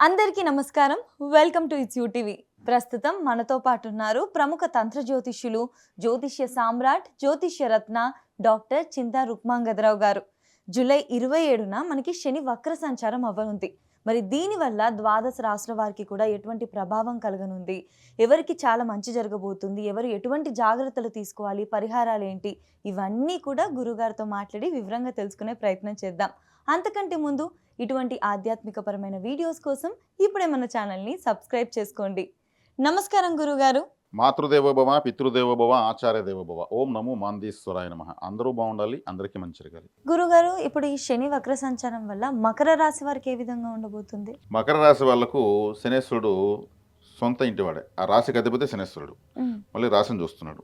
అందరికీ నమస్కారం. Welcome to it's UTV. ప్రస్తుతం మనతో పాటు ఉన్నారు ప్రముఖ తంత్ర జ్యోతిష్యులు, జ్యోతిష్య సామ్రాట్, జ్యోతిష్య రత్న డాక్టర్ చింతా రుక్మాంగదరావు గారు. జూలై 27న మనకి శని వక్ర సంచారం అవ్వనుంది. మరి దీనివల్ల ద్వాదశ రాశుల వారికి కూడా ఎటువంటి ప్రభావం కలగనుంది, ఎవరికి చాలా మంచి జరగబోతుంది, ఎవరు ఎటువంటి జాగ్రత్తలు తీసుకోవాలి, పరిహారాలు ఏంటి, ఇవన్నీ కూడా గురుగారితో మాట్లాడి వివరంగా తెలుసుకునే ప్రయత్నం చేద్దాం. అంతకంటే ముందు ఇటువంటి ఆధ్యాత్మికపరమైన వీడియోస్ కోసం ఇప్పుడే మన ఛానల్ని సబ్స్క్రైబ్ చేసుకోండి. నమస్కారం గురుగారు. మాతృదేవోభవ, పితృదేవోభవ, ఆచార్య దేవోభవ. ఓం నమో మాందీశ్వరాయ నమః. అందరూ బాగుండాలి, అందరికీ మంచి జరగాలి. గురుగారు, ఇప్పుడు ఈ శని వక్ర సంచారం వల్ల మకర రాశి వారికి ఏ విధంగా ఉండబోతుంది? మకర రాశి వాళ్లకు శనేశ్వరుడు సొంత ఇంటివాడే. ఆ రాశికి అధిపతి శనేశ్వరుడు మళ్ళీ రాశిని చూస్తున్నాడు.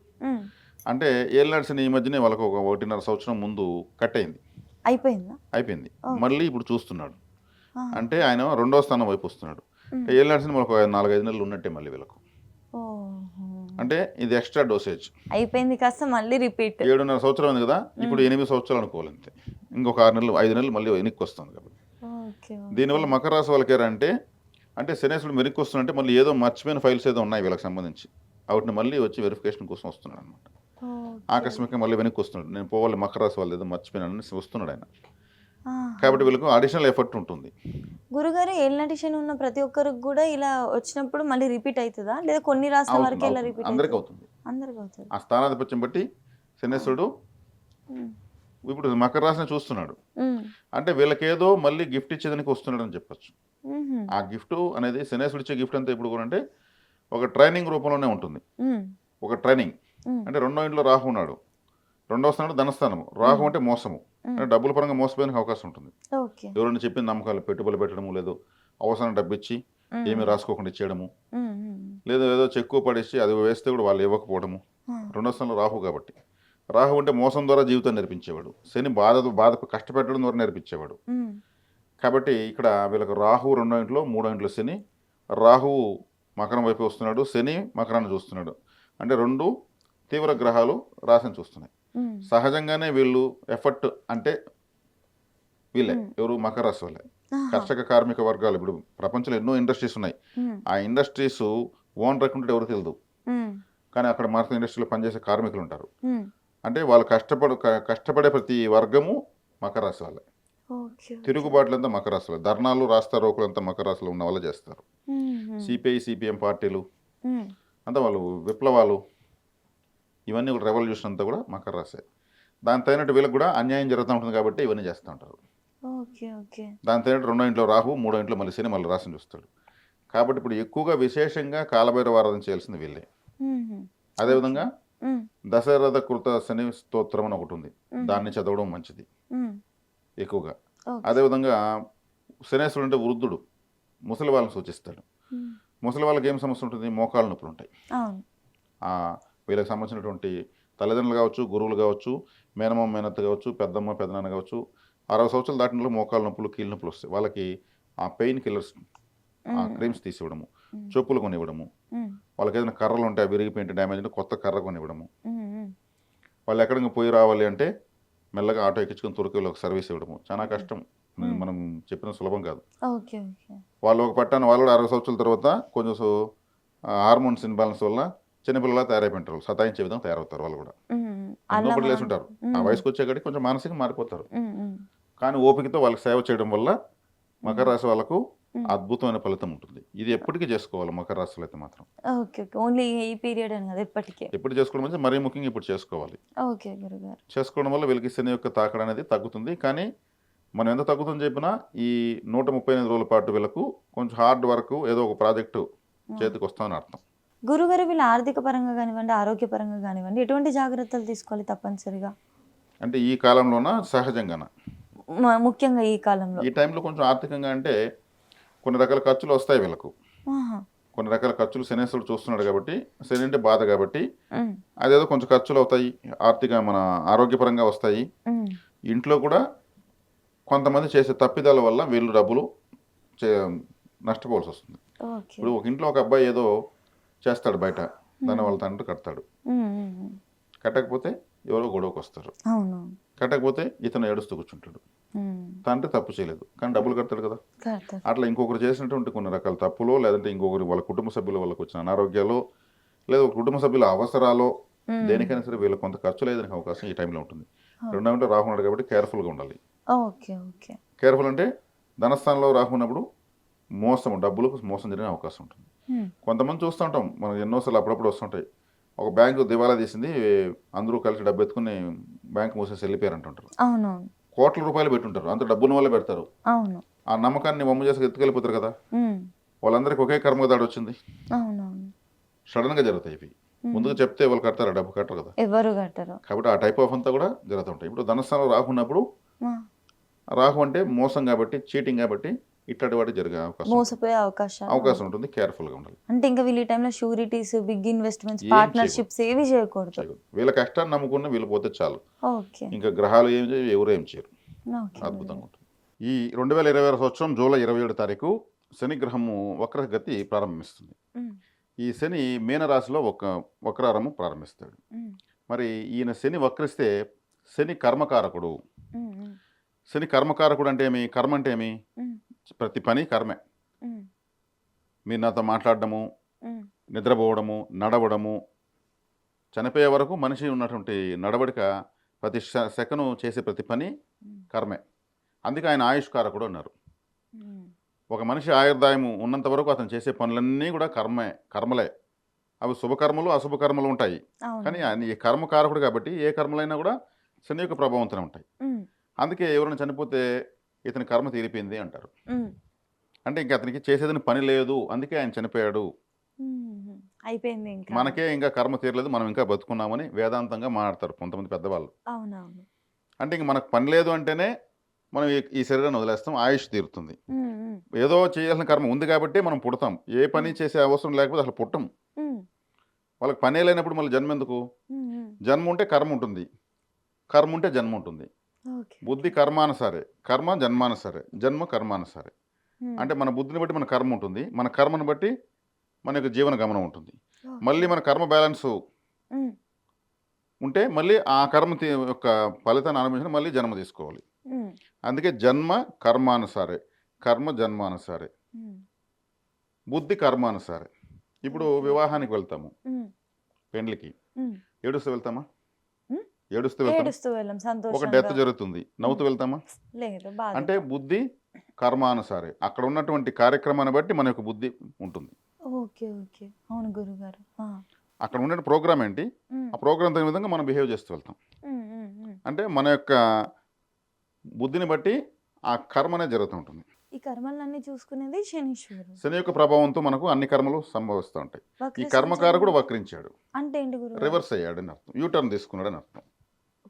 అంటే ఏళ్ళనాడు శని ఈ మధ్యనే వాళ్ళకు ఒక 1.5 సంవత్సరం ముందు కట్ అయింది, అయిపోయింది. మళ్ళీ ఇప్పుడు చూస్తున్నాడు. అంటే ఆయన 2వ స్థానం వైపు వస్తున్నాడు. ఏళ్ళనాడు శని మనకు 4-5 నెలలు ఉన్నట్టే మళ్ళీ వీళ్ళకు. అంటే ఇది ఎక్స్ట్రా డోసేజ్ అయిపోయింది, కాస్త మళ్ళీ రిపీట్. 7.5 సంవత్సరం ఉంది కదా, ఇప్పుడు 8 సంవత్సరాలు అనుకోవాలి అంతే. ఇంకొక 6 నెలలు 5 నెలలు మళ్ళీ వెనక్కి వస్తుంది కాబట్టి. దీనివల్ల మకర రాశి వాళ్ళకి అంటే శనేశ్వరుడు వెనక్కి వస్తున్నంటే మళ్ళీ ఏదో మర్చిపోయిన ఫైల్స్ ఏదో ఉన్నాయి వీళ్ళకి సంబంధించి, వాటిని మళ్ళీ వచ్చి వెరిఫికేషన్ కోసం వస్తున్నాడు అనమాట. ఆకస్మికంగా మళ్ళీ వెనక్కి వస్తున్నాడు. నేను పోవాలి మకర రాశి వాళ్ళు ఏదో మర్చిపోయినానని వస్తున్నాడు ఆయన. కాబట్టి వీళ్ళకు అడిషనల్ ఎఫర్ట్ ఉంటుంది. గురుగారు, ఏళ్ళనాటి శని ఉన్న ప్రతి ఒక్కరికి కూడా ఇలా వచ్చినప్పుడు మళ్ళీ రిపీట్ అవుతుందా, లేదా కొన్ని రాష్ట్రాల వరకు ఇలా రిపీట్? అందరికీ అవుతుంది. ఆ స్థానాధిపత్యం బట్టి శనేశ్వరుడు ఇప్పుడు మకర రాశిని చూస్తున్నాడు. అంటే వీళ్ళకేదో మళ్ళీ గిఫ్ట్ ఇచ్చేదానికి వస్తున్నాడు అని చెప్పచ్చు. ఆ గిఫ్ట్ అనేది శనేశ్వరుడు ఇచ్చే గిఫ్ట్ అంతా ఇప్పుడు కూడా అంటే ఒక ట్రైనింగ్ రూపంలోనే ఉంటుంది. ఒక ట్రైనింగ్ అంటే 2వ ఇంట్లో రాహు ఉన్నాడు, 2వ స్థానం ధనస్థానము. రాహు అంటే మోసము, అంటే డబ్బుల పరంగా మోసపోయేందుకు అవకాశం ఉంటుంది. ఎవరైనా చెప్పిన నమ్మకాలు పెట్టుబడులు పెట్టడము, లేదు అవసరం డబ్బు ఇచ్చి ఏమీ రాసుకోకుండా ఇచ్చేయడము, లేదు ఏదో చెక్కు పడేసి అది వేస్తే కూడా వాళ్ళు ఇవ్వకపోవడము. 2వ స్థానంలో రాహు కాబట్టి, రాహు అంటే మోసం ద్వారా జీవితాన్ని నేర్పించేవాడు. శని బాధ కష్టపెట్టడం ద్వారా నేర్పించేవాడు. కాబట్టి ఇక్కడ వీళ్ళకి రాహు 2వ ఇంట్లో, 3వ ఇంట్లో శని. రాహువు మకరం వైపు వస్తున్నాడు, శని మకరాన్ని చూస్తున్నాడు. అంటే 2 తీవ్ర గ్రహాలు రాశిని చూస్తున్నాయి. సహజంగానే వీళ్ళు ఎఫర్ట్ అంటే వీళ్ళే ఎవరు మకర రాశి వాళ్ళే. కర్షక కార్మిక వర్గాలు ఇప్పుడు ప్రపంచంలో ఎన్నో ఇండస్ట్రీస్ ఉన్నాయి. ఆ ఇండస్ట్రీస్ ఓన్ రకుంటే ఎవరు తెలియదు, కానీ అక్కడ మాత్రం ఇండస్ట్రీలో పనిచేసే కార్మికులు ఉంటారు. అంటే వాళ్ళు కష్టపడే ప్రతి వర్గము మకర రాశి వాళ్ళే. తిరుగుబాట్లంతా మకర రాశిలో, ధర్నాలు రాస్తా రోకులంతా మకర రాశిలో ఉన్న వాళ్ళు చేస్తారు. సిపిఐ సిపిఎం పార్టీలు అంతా వాళ్ళు విప్లవాలు, ఇవన్నీ కూడా రెవల్యూషన్ అంతా కూడా మకర రాశి. దాని తగినట్టు వీళ్ళకి కూడా అన్యాయం జరుగుతూ ఉంటుంది కాబట్టి ఇవన్నీ చేస్తూ ఉంటారు. దాని తగినట్టు 2వ ఇంట్లో రాహు, 3వ ఇంట్లో మళ్ళీ శని మళ్ళీ రాశిని చూస్తాడు. కాబట్టి ఇప్పుడు ఎక్కువగా విశేషంగా కాలభైరవ ఆరాధన చేయాల్సింది వీళ్ళే. అదేవిధంగా దశరథ కృత శని స్తోత్రం అని ఒకటి ఉంది, దాన్ని చదవడం మంచిది ఎక్కువగా. అదేవిధంగా శనేశ్వరుడు అంటే వృద్ధుడు, ముసలి వాళ్ళని సూచిస్తాడు. ముసలి వాళ్ళకి ఏం సమస్య ఉంటుంది? మోకాళ్ళ నొప్పులు ఉంటాయి. వీళ్ళకి సంబంధించినటువంటి తల్లిదండ్రులు కావచ్చు, గురువులు కావచ్చు, మేనమ్మ మేనత్త కావచ్చు, పెద్దమ్మ పెద్దనాన్న కావచ్చు, 60 సంవత్సరాలు దాటిన మోకాళ్ళ నొప్పులు, కీళ్ళ నొప్పులు వస్తాయి. వాళ్ళకి ఆ పెయిన్ కిల్లర్స్, ఆ క్రీమ్స్ తీసివ్వడము, చెప్పులు కొనివ్వడము, వాళ్ళకి ఏదైనా కర్రలు ఉంటే విరిగిపోయింటే డ్యామేజ్ అంటే కొత్త కర్ర కొనివ్వడము, వాళ్ళు ఎక్కడికి పోయి రావాలి అంటే మెల్లగా ఆటో ఎక్కించుకొని తురకలో ఒక సర్వీస్ ఇవ్వడము. చాలా కష్టం, మనం చెప్పిన సులభం కాదు. వాళ్ళు ఒక పట్టాను వాళ్ళు 60 సంవత్సరాల తర్వాత కొంచెం హార్మోన్స్ ఇన్బ్యాలెన్స్ వల్ల చిన్నపిల్లలా తయారైపోయింటారు, సతాయించే విధంగా తయారవుతారు. వాళ్ళు కూడా ఎన్నో లేసి ఉంటారు. ఆ వయసుకు వచ్చేకాడికి కొంచెం మానసికంగా మారిపోతారు. కానీ ఓపికతో వాళ్ళకి సేవ చేయడం వల్ల మకర రాశి వాళ్ళకు అద్భుతమైన ఫలితం ఉంటుంది. ఇది ఎప్పటికీ చేసుకోవాలి మకర రాశిలో అయితే మాత్రం. ఎప్పుడు చేసుకోవడం మంచి, మరీ ముఖ్యంగా ఇప్పుడు చేసుకోవాలి. చేసుకోవడం వల్ల వీళ్ళకి శని యొక్క తాకడ అనేది తగ్గుతుంది. కానీ మనం ఎంత తగ్గుతుందని చెప్పినా ఈ 138 రోజుల పాటు వీళ్ళకు కొంచెం హార్డ్ వర్క్, ఏదో ఒక ప్రాజెక్టు చేతికి వస్తామని అర్థం. గురుగారు, వీళ్ళు ఆర్థిక పరంగా కానివ్వండి, ఆరోగ్యపరంగా కానివ్వండి, ఎటువంటి జాగ్రత్తలు తీసుకోవాలి తప్పనిసరిగా? అంటే ఈ కాలంలోన సహజంగాన, ముఖ్యంగా ఈ కాలంలో, ఈ టైంలో కొంచెం ఆర్థికంగా అంటే కొన్ని రకాల ఖర్చులు వస్తాయి వీళ్ళకు. కొన్ని రకాల ఖర్చులు శనేశ్వరుడు చూస్తున్నాడు కాబట్టి, శని అంటే బాధ కాబట్టి అదేదో కొంచెం ఖర్చులు అవుతాయి, ఆర్థిక మన ఆరోగ్యపరంగా వస్తాయి. ఇంట్లో కూడా కొంతమంది చేసే తప్పిదాల వల్ల వీళ్ళు డబ్బులు నష్టపోవాల్సి వస్తుంది. ఇప్పుడు ఒక ఇంట్లో ఒక అబ్బాయి ఏదో చేస్తాడు బయట, దాన్ని వాళ్ళ తండ్రి కడతాడు, కట్టకపోతే ఎవరో గొడవకు వస్తారు. కట్టకపోతే ఇతను ఏడుస్తూ కూర్చుంటాడు. తండ్రి తప్పు చేయలేదు కానీ డబ్బులు కడతాడు కదా. అట్లా ఇంకొకరు చేసినటువంటి కొన్ని రకాల తప్పులో, లేదంటే ఇంకొకరు వాళ్ళ కుటుంబ సభ్యులు వాళ్ళకి వచ్చిన అనారోగ్యాలు, లేదా ఒక కుటుంబ సభ్యుల అవసరాలు, దేనికైనా సరే వీళ్ళకి కొంత ఖర్చు లేదని అవకాశం ఈ టైంలో ఉంటుంది. రెండేమంటే రాహు ఉన్నాడు కాబట్టి కేర్ఫుల్గా ఉండాలి. కేర్ఫుల్ అంటే ధనస్థానంలో రాహు ఉన్నప్పుడు డబ్బులకు మోసం జరిగే అవకాశం ఉంటుంది. కొంతమంది చూస్తూ ఉంటాం, మనం ఎన్నోసార్లు అప్పుడప్పుడు వస్తుంటాయి, ఒక బ్యాంకు దివాలా తీసింది, అందరూ కలిసి డబ్బు ఎత్తుకుని బ్యాంకు మూసేసి వెళ్ళిపోయారు అంటుంటారు. కోట్ల రూపాయలు పెట్టుంటారు, అంత డబ్బున్న వాళ్ళే పెడతారు. ఆ నమ్మకాన్ని వమ్ము చేసి ఎత్తుకెళ్ళిపోతారు కదా. వాళ్ళందరికీ ఒకే కర్మ దాడి వచ్చింది. సడన్ గా జరుగుతాయి ఇవి. ముందుగా చెప్తే వాళ్ళు కడతారు, డబ్బు కట్టరు కదా, ఎవరు కట్టరు. కాబట్టి ఆ టైప్ ఆఫ్ అంతా కూడా జరుగుతుంటాయి. ఇప్పుడు ధనస్థానంలో రాహు ఉన్నప్పుడు, రాహు అంటే మోసం కాబట్టి, చీటింగ్ కాబట్టి ఇట్లాంటి వాటి జరిగే అవకాశం ఉంటుంది. కేర్ఫుల్ గా ఉండాలి. అంటే ఇంకా వీళ్ళ టైంలో షూరిటీస్, బిగ్ ఇన్వెస్ట్మెంట్స్, పార్ట్నర్షిప్స్ ఏవి చేయకూడదు. వీళ్ళ కష్టాన్ని నమ్ముకున్న వీళ్ళు పోతే చాలు. ఇంకా గ్రహాలు ఏం చేయవు, ఎవరు ఏం చేయరు. అద్భుతంగా ఉంటుంది. ఈ 2026 సంవత్సరం జూలై 27 తారీఖు శని గ్రహము వక్రగతి ప్రారంభిస్తుంది. ఈ శని మీనరాశిలో వక్రారము ప్రారంభిస్తాడు. మరి ఈయన శని వక్రిస్తే శని కర్మకారకుడు. శని కర్మకారకుడు అంటే ఏమి? కర్మ అంటే ఏమి? ప్రతి పని కర్మే. మీరు నాతో మాట్లాడడము, నిద్రపోవడము, నడవడము, చనిపోయే వరకు మనిషి ఉన్నటువంటి నడవడిక, ప్రతి సెకను చేసే ప్రతి పని కర్మే. అందుకే ఆయన ఆయుష్కారకుడు అన్నారు. ఒక మనిషి ఆయుర్దాయము ఉన్నంత వరకు అతను చేసే పనులన్నీ కూడా కర్మలే. అవి శుభకర్మలు, అశుభకర్మలు ఉంటాయి. కానీ ఆయన ఈ కర్మకారకుడు కాబట్టి ఏ కర్మలైనా కూడా శని యొక్క ప్రభావంతోనే ఉంటాయి. అందుకే ఎవరైనా చనిపోతే ఇతని కర్మ తీరిపోయింది అంటారు. అంటే ఇంకా అతనికి చేసేదని పని లేదు, అందుకే ఆయన చనిపోయాడు, అయిపోయింది, మనకే ఇంకా కర్మ తీరలేదు, మనం ఇంకా బతుకున్నామని వేదాంతంగా మాట్లాడతారు కొంతమంది పెద్దవాళ్ళు. అంటే ఇంక మనకు పని లేదు అంటేనే మనం ఈ శరీరాన్ని వదిలేస్తాం, ఆయుష్ తీరుతుంది. ఏదో చేయాల్సిన కర్మ ఉంది కాబట్టి మనం పుడతాం. ఏ పని చేసే అవసరం లేకపోతే అసలు పుట్టం. వాళ్ళకి పనే లేనప్పుడు మళ్ళీ జన్మ ఎందుకు? జన్మ ఉంటే కర్మ ఉంటుంది, కర్మ ఉంటే జన్మ ఉంటుంది. బుద్ధి కర్మానుసారే, కర్మ జన్మానుసారే, జన్మ కర్మానుసారే. అంటే మన బుద్ధిని బట్టి మన కర్మ ఉంటుంది, మన కర్మను బట్టి మన యొక్క జీవన గమనం ఉంటుంది. మళ్ళీ మన కర్మ బ్యాలెన్స్ ఉంటే మళ్ళీ ఆ కర్మ యొక్క ఫలితాన్ని అనుభవించిన మళ్ళీ జన్మ తీసుకోవాలి. అందుకే జన్మ కర్మానుసారే, కర్మ జన్మానుసారే, బుద్ధి కర్మానుసారే. ఇప్పుడు వివాహానికి వెళ్తాము, పెండ్లికి ఏడుస్తూ వెళ్తామా? ఏడుస్తూ వెళ్తాం. ఒక డెత్ జరుగుతుంది, నవ్వుతూ వెళ్తామా? అంటే బుద్ధి కర్మానుసారే. అక్కడ ఉన్నటువంటి కార్యక్రమాన్ని బట్టి మన యొక్క బుద్ధి ఉంటుంది. అక్కడ ఉండే ప్రోగ్రామ్ ఏంటి, ఆ ప్రోగ్రామ్ తగిన విధంగా మనం బిహేవ్ చేస్తూ వెళ్తాం. అంటే మన యొక్క బుద్ధిని బట్టి ఆ కర్మనే జరుగుతూ ఉంటుంది. ఈ కర్మలన్నీ చూసుకునేది శనీశ్వరుడు. శని యొక్క ప్రభావంతో మనకు అన్ని కర్మలు సంభవిస్తూ ఉంటాయి. ఈ కర్మకారకుడు వక్రించాడు అంటే ఏంటి గురు? రివర్స్ అయ్యాడు అని అర్థం, యూటర్న్ తీసుకున్నాడు అని అర్థం.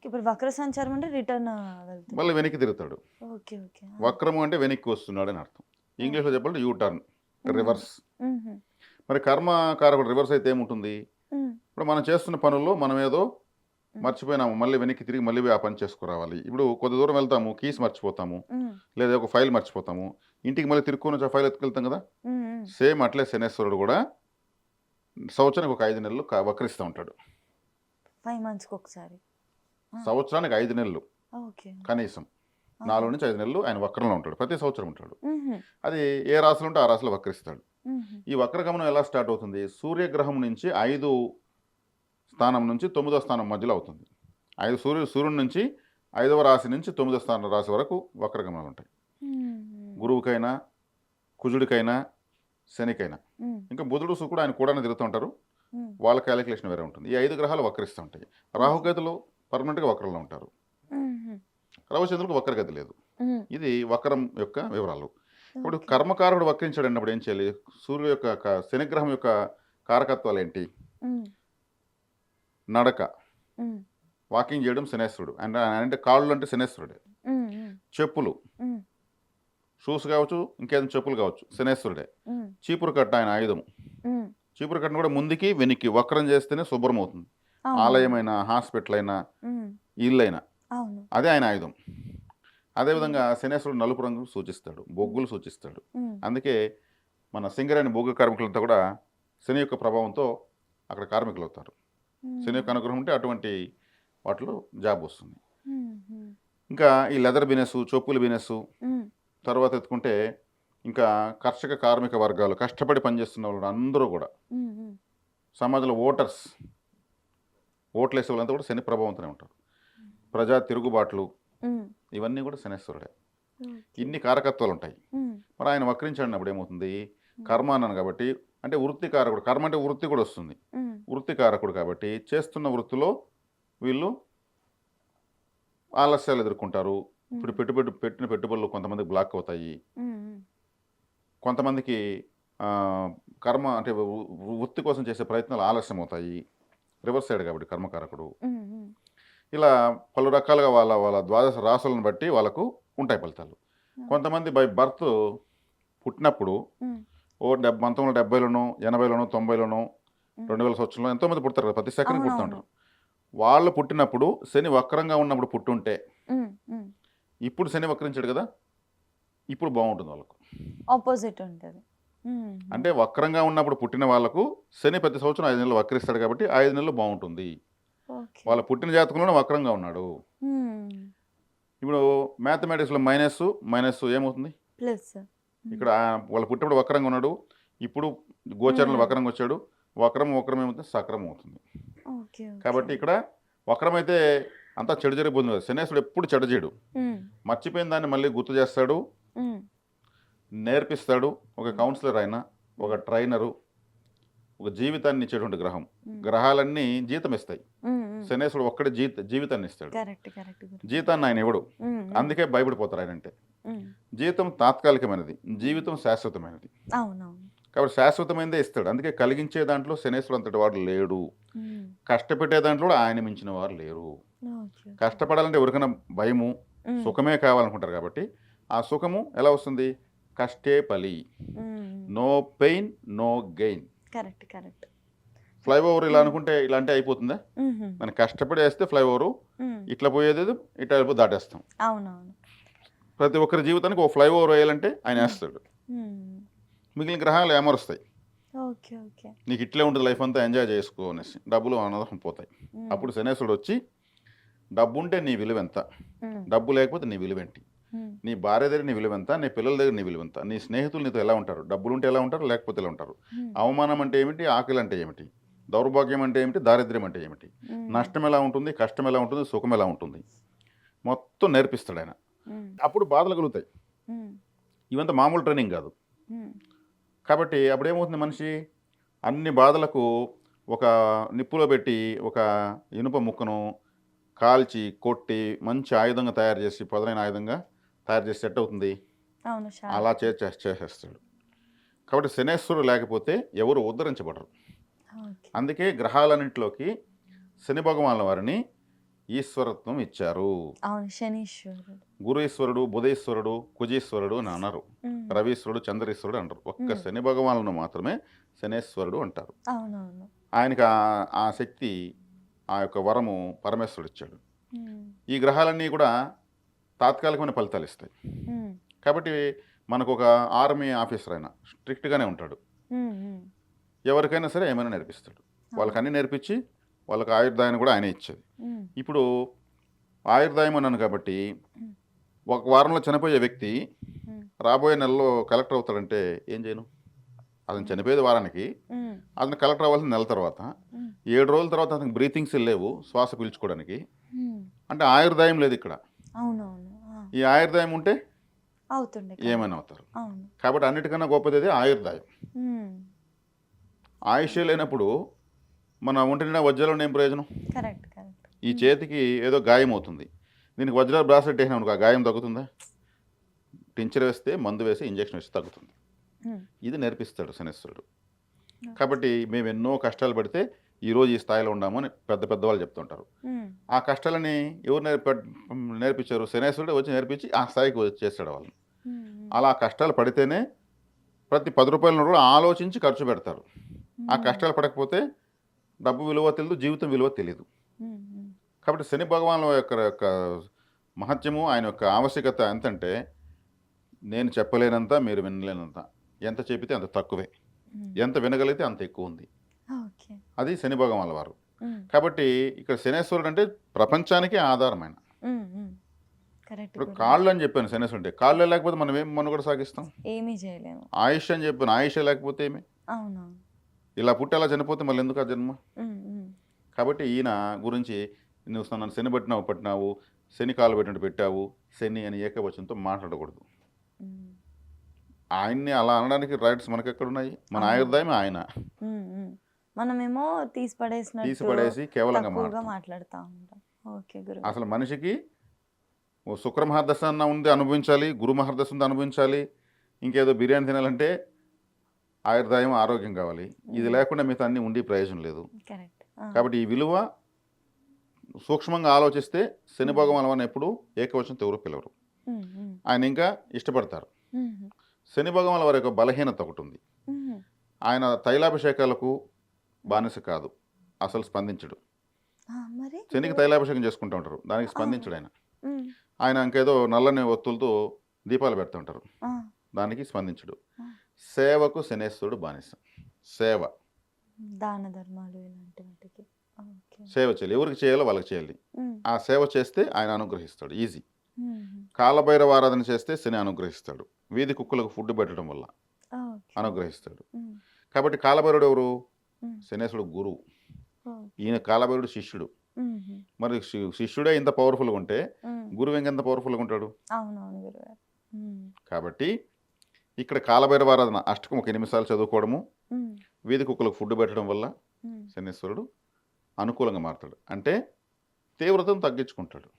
ఇప్పుడు వక్ర సంచారం అంటే రిటర్న్, మళ్ళీ వెనక్కి తిరుగుతాడు. వక్రము అంటే వెనక్కి వస్తున్నాడు అని అర్థం. ఇంగ్లీష్లో చెప్పాలంటే యూటర్న్, రివర్స్. మరి కర్మకారకుడు రివర్స్ అయితే ఏముంటుంది? ఇప్పుడు మనం చేస్తున్న పనుల్లో మనం ఏదో మర్చిపోయినాము, మళ్ళీ వెనక్కి తిరిగి మళ్ళీ ఆ పని చేసుకురావాలి. ఇప్పుడు కొద్ది దూరం వెళ్తాము, కీస్ మర్చిపోతాము, లేదా ఒక ఫైల్ మర్చిపోతాము, ఇంటికి మళ్ళీ తిరుక్కొని ఫైల్ ఎత్తుకెళ్తాం కదా. సేమ్ అట్లే శనేశ్వరుడు కూడా సంవత్సరానికి ఒక 5 నెలలు వక్రిస్తూ ఉంటాడు. 5 months ఒకసారి, సంవత్సరానికి 5 నెలలు కనీసం 4 నుంచి 5 నెలలు ఆయన వక్రంలో ఉంటాడు. ప్రతి సంవత్సరం ఉంటాడు. అది ఏ రాశిలో ఉంటే ఆ రాశిలో వక్రిస్తాడు. ఈ వక్రగమనం ఎలా స్టార్ట్ అవుతుంది? సూర్యగ్రహం నుంచి 5 స్థానం నుంచి 9వ స్థానం మధ్యలో అవుతుంది. సూర్యుడి నుంచి 5వ రాశి నుంచి 9వ స్థానం రాశి వరకు వక్రగమనాలు ఉంటాయి. గురువుకైనా, కుజుడికైనా, శనికైనా. ఇంకా బుధుడు, శుక్రుడు ఆయన కూడా తిరుగుతూ ఉంటారు, వాళ్ళ క్యాలిక్యులేషన్ వేరే ఉంటుంది. ఈ 5 గ్రహాలు వక్రిస్తూ ఉంటాయి. రాహుకేతులు పర్మనెంట్గా వక్రంలో ఉంటారు, రవిచంద్రులకు వక్రగతి లేదు. ఇది వక్రం యొక్క వివరాలు. ఇప్పుడు కర్మకారుడు వక్రించాడు అన్నప్పుడు ఏం చేయాలి? సూర్యుడు యొక్క శనిగ్రహం యొక్క కారకత్వాలు ఏంటి? నడక, వాకింగ్ చేయడం శనేశ్వరుడు. అంటే కాళ్ళు అంటే శనేశ్వరుడే. చెప్పులు, షూస్ కావచ్చు, ఇంకేదైనా చెప్పులు కావచ్చు, శనేశ్వరుడే. చీపురు కట్ట ఆయన ఆయుధం. చీపురు కట్టను కూడా ముందుకి వెనక్కి వక్రం చేస్తేనే శుభ్రం అవుతుంది. ఆలయమైనా, హాస్పిటల్ అయినా, ఇల్లు అయినా అదే ఆయన ఆయుధం. అదేవిధంగా శనేశ్వరుడు నలుపు రంగు సూచిస్తాడు, బొగ్గులు సూచిస్తాడు. అందుకే మన సింగరేణి బొగ్గు కార్మికులంతా కూడా శని యొక్క ప్రభావంతో అక్కడ కార్మికులు అవుతారు. శని యొక్క అనుగ్రహం ఉంటే అటువంటి వాటిలో జాబ్ వస్తుంది. ఇంకా ఈ లెదర్ బిజినెస్, చొప్పుల బిజినెస్, తర్వాత ఎత్తుకుంటే ఇంకా కర్షక కార్మిక వర్గాలు, కష్టపడి పనిచేస్తున్న వాళ్ళు అందరూ కూడా, సమాజంలో ఓట్లు వేసే వాళ్ళంతా కూడా శని ప్రభావంతోనే ఉంటారు. ప్రజా తిరుగుబాట్లు ఇవన్నీ కూడా శనేశ్వరుడే. ఇన్ని కారకత్వాలు ఉంటాయి. మరి ఆయన వక్రించాడినప్పుడు ఏమవుతుంది? కర్మ అన్నాను కాబట్టి, అంటే వృత్తి కారకుడు. కర్మ అంటే వృత్తి కూడా వస్తుంది. వృత్తి కారకుడు కాబట్టి చేస్తున్న వృత్తిలో వీళ్ళు ఆలస్యాలు ఎదుర్కొంటారు. ఇప్పుడు పెట్టిన పెట్టుబడులు కొంతమందికి బ్లాక్ అవుతాయి, కొంతమందికి కర్మ అంటే వృత్తి కోసం చేసే ప్రయత్నాలు ఆలస్యం అవుతాయి. రివర్స్ సైడ్ కాబట్టి కర్మకారకుడు. ఇలా పలు రకాలుగా వాళ్ళ వాళ్ళ ద్వాదశ రాసులను బట్టి వాళ్ళకు ఉంటాయి ఫలితాలు. కొంతమంది బై బర్త్ పుట్టినప్పుడు 1970లోనో 80లోనో 90లోనో 2000 సంవత్సరంలో ఎంతోమంది పుడతారు కదా, ప్రతి సెకండ్ పుడుతుంటారు. వాళ్ళు పుట్టినప్పుడు శని వక్రంగా ఉన్నప్పుడు పుట్టుంటే, ఇప్పుడు శని వక్రించాడు కదా, ఇప్పుడు బాగుంటుంది వాళ్ళకు. ఆపోజిట్ ఉంటుంది. అంటే వక్రంగా ఉన్నప్పుడు పుట్టిన వాళ్ళకు శని ప్రతి సంవత్సరం 5 నెలలు వక్రిస్తాడు కాబట్టి 5 నెలలు బాగుంటుంది. వాళ్ళ పుట్టిన జాతకంలోనే వక్రంగా ఉన్నాడు. ఇప్పుడు మ్యాథమెటిక్స్లో మైనస్ ఏమవుతుంది? ప్లస్. ఇక్కడ వాళ్ళు పుట్టినప్పుడు వక్రంగా ఉన్నాడు, ఇప్పుడు గోచరంలో వక్రంగా వచ్చాడు. వక్రం ఏమవుతుంది? సక్రమం అవుతుంది. కాబట్టి ఇక్కడ వక్రమైతే అంతా చెడు జరిగిపోతుంది కదా. శనేశ్వరుడు ఎప్పుడు చెడు చేయడు. మర్చిపోయిన దాన్ని మళ్ళీ గుర్తు చేస్తాడు, నేర్పిస్తాడు. ఒక కౌన్సిలర్ అయినా, ఒక ట్రైనరు, ఒక జీవితాన్ని ఇచ్చేటువంటి గ్రహం. గ్రహాలన్నీ జీతం ఇస్తాయి. శనేశ్వరుడు ఒక్కడే జీవితాన్ని ఇస్తాడు. జీతాన్ని ఆయన ఇవ్వడు. అందుకే భయపడిపోతారు ఆయన అంటే. జీతం తాత్కాలికమైనది, జీవితం శాశ్వతమైనది. కాబట్టి శాశ్వతమైనదే ఇస్తాడు. అందుకే కలిగించే దాంట్లో శనేశ్వరుడు అంతటి వాడు లేడు. కష్టపెట్టే దాంట్లో ఆయన మించిన వారు లేరు. కష్టపడాలంటే ఎవరికైనా భయము, సుఖమే కావాలనుకుంటారు. కాబట్టి ఆ సుఖము ఎలా వస్తుంది? కష్టే పలి. No pain no gain. Flyover ఇలా అనుకుంటే ఇలా అంటే అయిపోతుందా? మనం కష్టపడి వేస్తే ఫ్లైఓవర్ ఇట్లా పోయేది, ఇట్లా దాటేస్తాం. ప్రతి ఒక్కరి జీవితానికి ఒక ఫ్లైఓవర్ వేయాలంటే ఆయన వేస్తాడు. మిగిలిన గ్రహాలు ఏమరుస్తాయి, నీకు ఇట్లే ఉంటుంది లైఫ్ అంతా ఎంజాయ్ చేసుకో అనేసి డబ్బులు అనదం పోతాయి. అప్పుడు శనేశ్వరుడు వచ్చి, డబ్బు ఉంటే నీ విలువ ఎంత, డబ్బు లేకపోతే నీ విలువేంటి, నీ భార్య దగ్గర నీ విలువెంత, నీ పిల్లల దగ్గర నీ విలువెంత, నీ స్నేహితులు నీతో ఎలా ఉంటారు, డబ్బులుంటే ఎలా ఉంటారు, లేకపోతే ఎలా ఉంటారు, అవమానం అంటే ఏమిటి, ఆకలి అంటే ఏమిటి, దౌర్భాగ్యం అంటే ఏమిటి, దారిద్ర్యం అంటే ఏమిటి, నష్టం ఎలా ఉంటుంది, కష్టం ఎలా ఉంటుంది, సుఖం ఎలా ఉంటుంది, మొత్తం నేర్పిస్తాడు ఆయన. అప్పుడు బాధలు కలుగుతాయి. ఇవంతా మామూలు ట్రైనింగ్ కాదు. కాబట్టి అప్పుడు ఏమవుతుంది, మనిషి అన్ని బాధలకు ఒక నిప్పులో పెట్టి ఒక ఇనుప ముక్కను కాల్చి కొట్టి మంచి ఆయుధంగా తయారు చేసి, పదునైన ఆయుధంగా తయారు చేసి సెట్ అవుతుంది, అలా చేసేస్తాడు. కాబట్టి శనేశ్వరుడు లేకపోతే ఎవరు ఉద్ధరించబడరు. అందుకే గ్రహాలన్నింటిలోకి శని భగవానుల వారిని ఈశ్వరత్వం ఇచ్చారు. గురుఈశ్వరుడు, బుధీశ్వరుడు, కుజీశ్వరుడు అని అన్నారు. రవీశ్వరుడు, చంద్రీశ్వరుడు అంటారు. ఒక్క శని భగవానులను మాత్రమే శనేశ్వరుడు అంటారు. ఆయనకి ఆ శక్తి, ఆ యొక్క వరము పరమేశ్వరుడు ఇచ్చాడు. ఈ గ్రహాలన్నీ కూడా తాత్కాలికమైన ఫలితాలు ఇస్తాయి. కాబట్టి మనకు ఒక ఆర్మీ ఆఫీసర్ అయినా స్ట్రిక్ట్గానే ఉంటాడు. ఎవరికైనా సరే ఏమైనా నేర్పిస్తాడు. వాళ్ళకి అన్నీ నేర్పించి వాళ్ళకి ఆయుర్దాయాన్ని కూడా ఆయనే ఇచ్చేది. ఇప్పుడు ఆయుర్దాయం అన్నాను కాబట్టి, ఒక వారంలో చనిపోయే వ్యక్తి రాబోయే నెలలో కలెక్టర్ అవుతాడంటే ఏం చేయను? అతను చనిపోయేది వారానికి, అతను కలెక్టర్ అవ్వాల్సిన నెల తర్వాత, 7 రోజుల తర్వాత అతనికి బ్రీతింగ్స్ లేవు శ్వాస పీల్చుకోవడానికి, అంటే ఆయుర్దాయం లేదు ఇక్కడ. ఈ ఆయుర్దాయం ఉంటే ఏమైనా అవుతారు. కాబట్టి అన్నిటికన్నా గొప్పది ఆయుర్దాయం. ఆయుష్ లేనప్పుడు మన ఒంటి నిండా వజ్రాలు ఏం ప్రయోజనం? ఈ చేతికి ఏదో గాయం అవుతుంది, దీనికి వజ్రాలు బ్రాస్లెట్ వేసినా అనుకో, ఆ గాయం తగ్గుతుందా? టించర్ వేస్తే, మందు వేసి, ఇంజక్షన్ వేసి తగ్గుతుంది. ఇది నేర్పిస్తాడు శనేశ్వరుడు. కాబట్టి మేము ఎన్నో కష్టాలు పడితే ఈరోజు ఈ స్థాయిలో ఉన్నాము అని పెద్దవాళ్ళు చెప్తుంటారు. ఆ కష్టాలని ఎవరు నేర్పించారు? శనేశ్వరుడు వచ్చి నేర్పించి ఆ స్థాయికి వచ్చేస్తాడు వాళ్ళని. అలా కష్టాలు పడితేనే ప్రతి 10 రూపాయలను కూడా ఆలోచించి ఖర్చు పెడతారు. ఆ కష్టాలు పడకపోతే డబ్బు విలువ తెలియదు, జీవితం విలువ తెలియదు. కాబట్టి శని భగవానుల యొక్క మహత్యము, ఆయన యొక్క ఆవశ్యకత ఎంతంటే, నేను చెప్పలేనంత, మీరు వినలేనంత. ఎంత చెప్పితే అంత తక్కువే, ఎంత వినగలిగితే అంత ఎక్కువ ఉంది. అది శని భగవానుల వారు. కాబట్టి ఇక్కడ శనేశ్వరుడు అంటే ప్రపంచానికి ఆధారమైన, కరెక్ట్ ఇప్పుడు కాళ్ళు అని చెప్పాను శనేశ్వరుడు అంటే కాళ్ళు లేకపోతే మనం ఏం మనుగడ సాగిస్తాం. ఏమీ చేయలేము. ఆయుష్ అని చెప్పాను ఆయుష్ లేకపోతే ఏమి, అవును. ఇలా పుట్టి అలా చనిపోతే మళ్ళీ ఎందుకు ఆ జన్మ. ఉమ్, ఉమ్, కాబట్టి ఈయన గురించి నువ్వు నన్ను శని పట్టినావు శని కాలు పెట్టినట్టు పెట్టావు శని అని ఏకవచనంతో మాట్లాడకూడదు. ఉమ్, ఆయన్ని అలా అనడానికి రైట్స్ మనకి ఎక్కడున్నాయి. మన అవును. ఆయుర్దాయం ఆయన మనమేమో తీసి పడేసి కేవలంగా తక్కువగా మాట్లాడతాం. మాట్లాడుతూ ఉంటాం. ఓకే గురు. అసలు మనిషికి ఓ శుక్ర మహర్దశ అన్న ఉంది అనుభవించాలి, గురు మహర్దశ ఉంది అనుభవించాలి, ఇంకేదో బిర్యానీ తినాలంటే ఆయుర్దాయం ఆరోగ్యం కావాలి. ఇది లేకుండా మిగతా అన్ని ఉండి ప్రయోజనం లేదు. కరెక్ట్. కాబట్టి ఈ విలువ సూక్ష్మంగా ఆలోచిస్తే శని భగవాన్ అని ఎప్పుడు ఏకవచనంతో ఎవరు పిలవరు. ఆయన ఇంకా ఇష్టపడతారు. శని భగవాన్ వారి యొక్క బలహీనత ఒకటి ఉంది. ఆయన తైలాభిషేకాలకు బానిస కాదు, అసలు స్పందించడు. మరి శనికి తైలాభిషేకం చేసుకుంటూ ఉంటారు, దానికి స్పందించడు ఆయన. ఆయన ఇంకేదో నల్లని ఒత్తులతో దీపాలు పెడుతూ ఉంటారు, దానికి స్పందించడు. సేవకు శనేశ్వరుడు బానిస. సేవ, దాన ధర్మాలు ఇలాంటి వాటికి సేవ చేయాలి, ఎవరికి చేయాలో వాళ్ళకి చేయాలి. ఆ సేవ చేస్తే ఆయన అనుగ్రహిస్తాడు, ఈజీ. కాలభైరవ ఆరాధన చేస్తే శని అనుగ్రహిస్తాడు, వీధి కుక్కలకు ఫుడ్ పెట్టడం వల్ల అనుగ్రహిస్తాడు. కాబట్టి కాలభైరుడు ఎవరు? శనేశ్వరుడు గురువు, ఈయన కాలభైరుడు శిష్యుడు. మరి శిష్యుడే ఇంత పవర్ఫుల్గా ఉంటే గురువు ఇంకెంత పవర్ఫుల్గా ఉంటాడు. కాబట్టి ఇక్కడ కాలభైరవ ఆరాధన అష్టకం ఒక 8 నిమిషాలు చదువుకోవడము, వీధి కుక్కలకు ఫుడ్ పెట్టడం వల్ల శనేశ్వరుడు అనుకూలంగా మారుతాడు. అంటే తీవ్రతను తగ్గించుకుంటాడు.